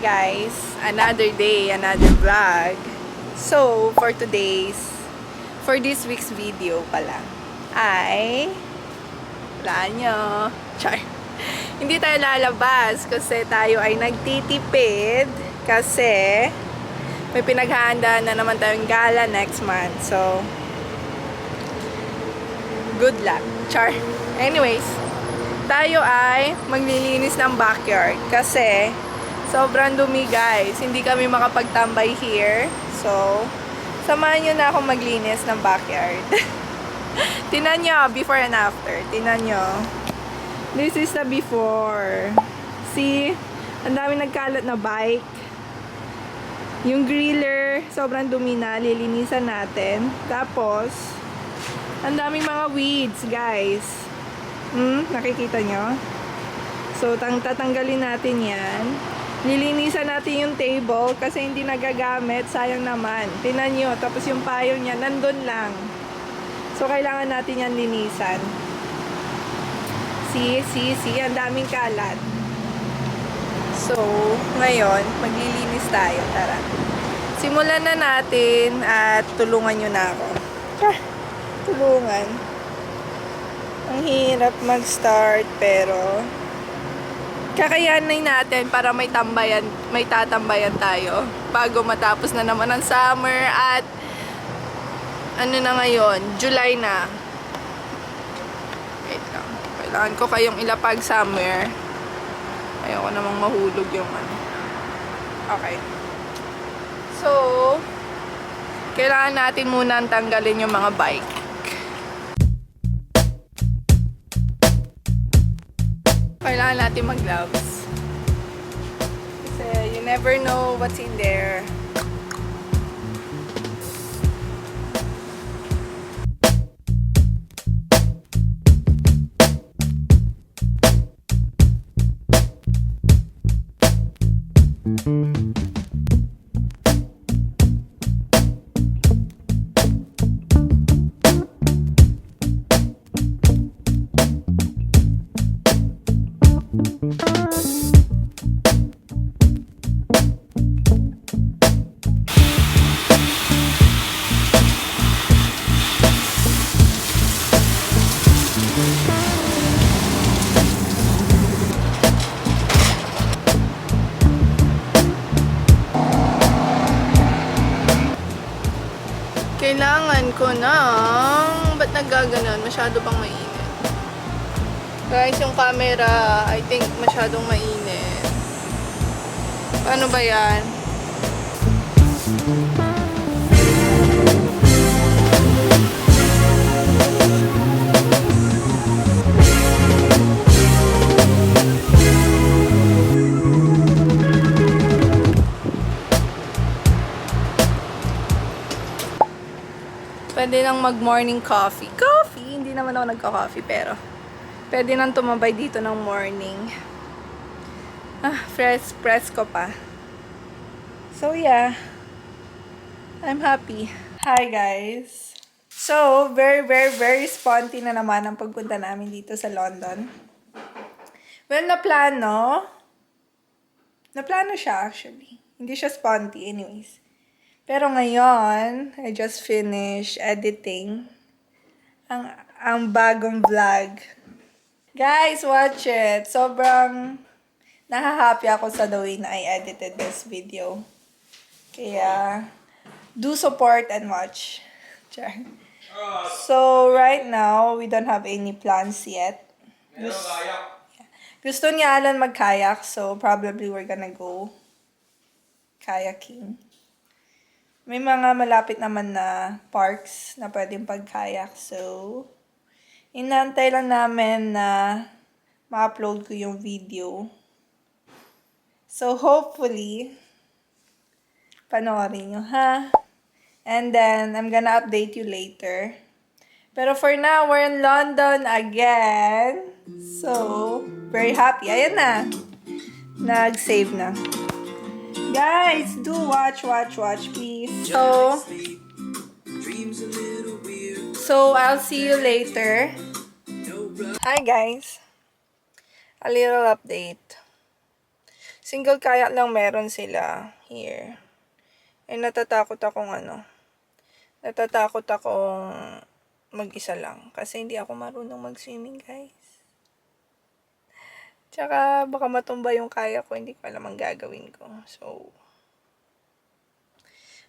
guys, another day, another vlog. So, for this week's video pala, ay, wala nyo, char, hindi tayo lalabas kasi tayo ay nagtitipid kasi may pinaghahandaan na naman tayong gala next month. So, good luck, char. Anyways, tayo ay maglilinis ng backyard kasi sobrang dumi guys. Hindi kami makapagtambay here. So, samahan nyo na ako maglinis ng backyard. Tinan nyo, before and after. Tinan nyo. This is the before. See? Ang dami nagkalat na bike. Yung griller, sobrang dumi na. Lilinisan natin. Tapos, ang daming mga weeds guys. Nakikita nyo? So, tatanggalin natin yan. Lilinisan natin yung table kasi hindi nagagamit. Sayang naman. Tingnan nyo. Tapos yung payo niya, nandun lang. So, kailangan natin yan linisan. See? Ang daming kalat. So, ngayon, maglilinis tayo. Tara. Simulan na natin at tulungan nyo na ako. Tulungan. Ang hirap mag-start pero kakayanin natin para may tatambayan tayo bago matapos na naman ang summer at ano na ngayon, July na. Wait lang. Kailangan ko kayong ilapag somewhere. Ayoko namang mahulog yung ano. Okay. So, kailangan natin muna tanggalin yung mga bike. Kailangan natin mag-gloves. Kasi you never know what's in there. Kailangan ko ng... Ba't nagaganon? Masyado bang mainit? Guys, yung camera, I think masyadong mainit. Paano ba yan? Pwede nang mag-morning coffee. Coffee? Hindi naman ako nagka-coffee, pero pwede nang tumambay dito ng morning. Fresco pa. So, yeah. I'm happy. Hi, guys. So, very sponty na naman ang pagpunta namin dito sa London. Well, naplano siya, actually. Hindi siya sponty, anyways. Pero ngayon, I just finished editing ang bagong vlog. Guys, watch it. Sobrang nahahappy ako sa the way na I edited this video. Kaya, do support and watch. So, right now, we don't have any plans yet. Gusto ni Alan mag-kayak, so probably we're gonna go kayaking. May mga malapit naman na parks na pwedeng pag-kayak. So, inaantay lang namin na ma-upload ko yung video. So, hopefully, panoorin nyo, ha? And then, I'm gonna update you later. Pero for now, we're in London again. So, very happy. Ayan na. Nag-save na. Guys, do watch, please. So, I'll see you later. Hi, guys. A little update. Single kayak lang meron sila here. Eh, natatakot akong mag-isa lang. Kasi hindi ako marunong mag-swimming, guys. Tsaka, baka matumba yung kayak ko. Hindi ko alam ang gagawin ko. So,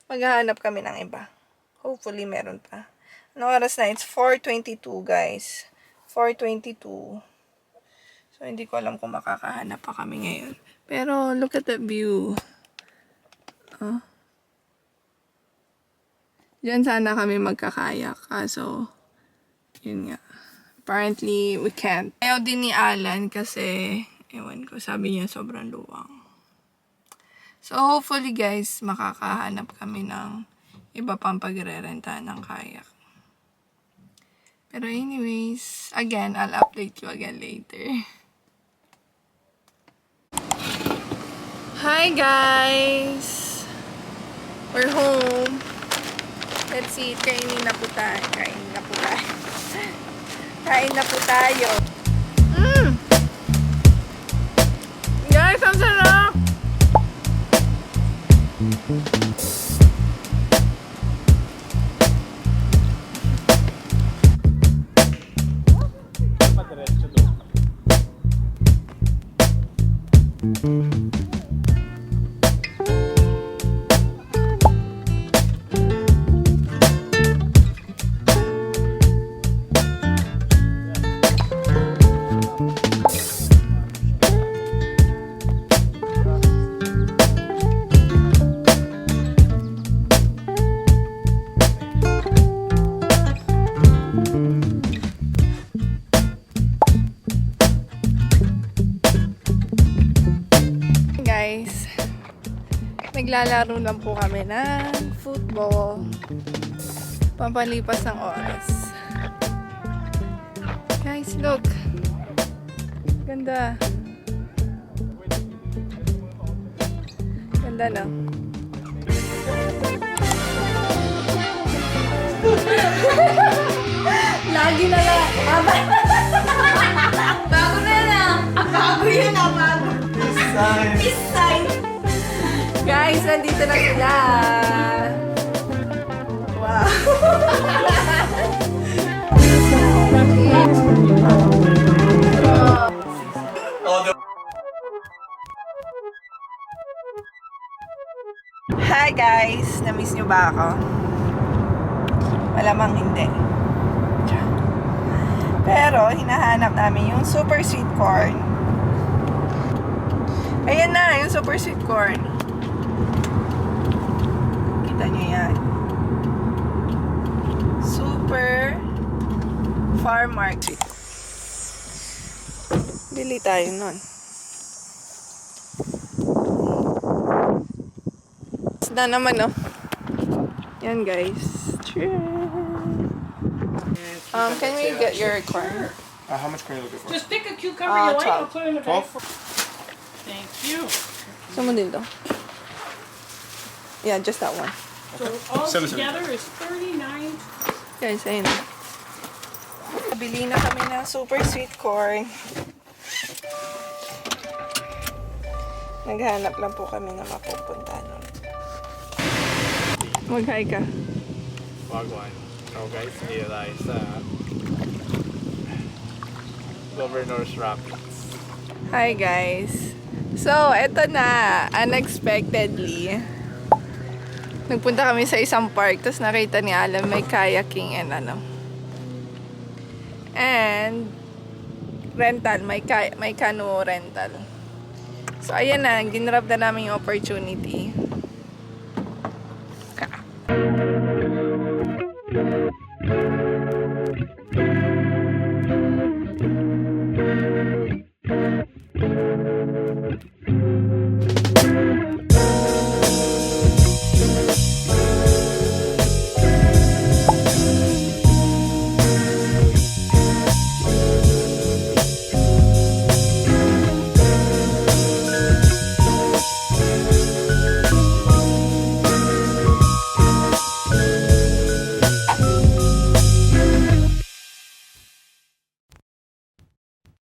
maghahanap kami ng iba. Hopefully, meron pa. Anong oras na? It's 4:22, guys. 4:22. So, hindi ko alam kung makakahanap pa kami ngayon. Pero, look at that view. Oh. Diyan sana kami magkakayak. Kaso, yun nga. Apparently, we can't. Ayaw din ni Alan kasi, ewan ko, sabi niya sobrang luwang. So, hopefully guys, makakahanap kami ng iba pang pagre-renta ng kayak. Pero anyways, again, I'll update you again later. Hi guys! We're home. Let's eat. Kainin na po tayo. Kain na po tayo. Guys, ang sarap! Guys, naglalaro lang po kami ng football. Pampalipas ng oras. Guys, look. Ganda. Ganda, no? Lagi na lang. Bago na lang. Bago yun, bago. Peace sign. Guys, nandito na sila. Wow. Hi guys, na-miss nyo ba ako? Malamang hindi. Pero, hinahanap namin yung super sweet corn. Ayan na, yung super sweet corn. Kita nyo yan. Super Farm Market. Bili tayo nun. Isda naman, no? Yan, guys. Can we get your corn? How much corn are you looking for? Just pick a cucumber you like. 12. I'll put it in a bag. 12? Thank you. Saan mo din to? Yeah, just that one. So all Send it to me. together is 39. Guys, ayun na. Bili na kami ng super sweet corn. Naghanap lang po kami na mapupunta nun. Mag-hi ka. Wagwan. Oh guys, here is Governor's Rapids. Hi guys. So, eto na. Unexpectedly. Nagpunta kami sa isang park. Tapos nakita ni Alan may kayaking and And rental. May canoe rental. So, ayan na. Ginrab na namin yung opportunity.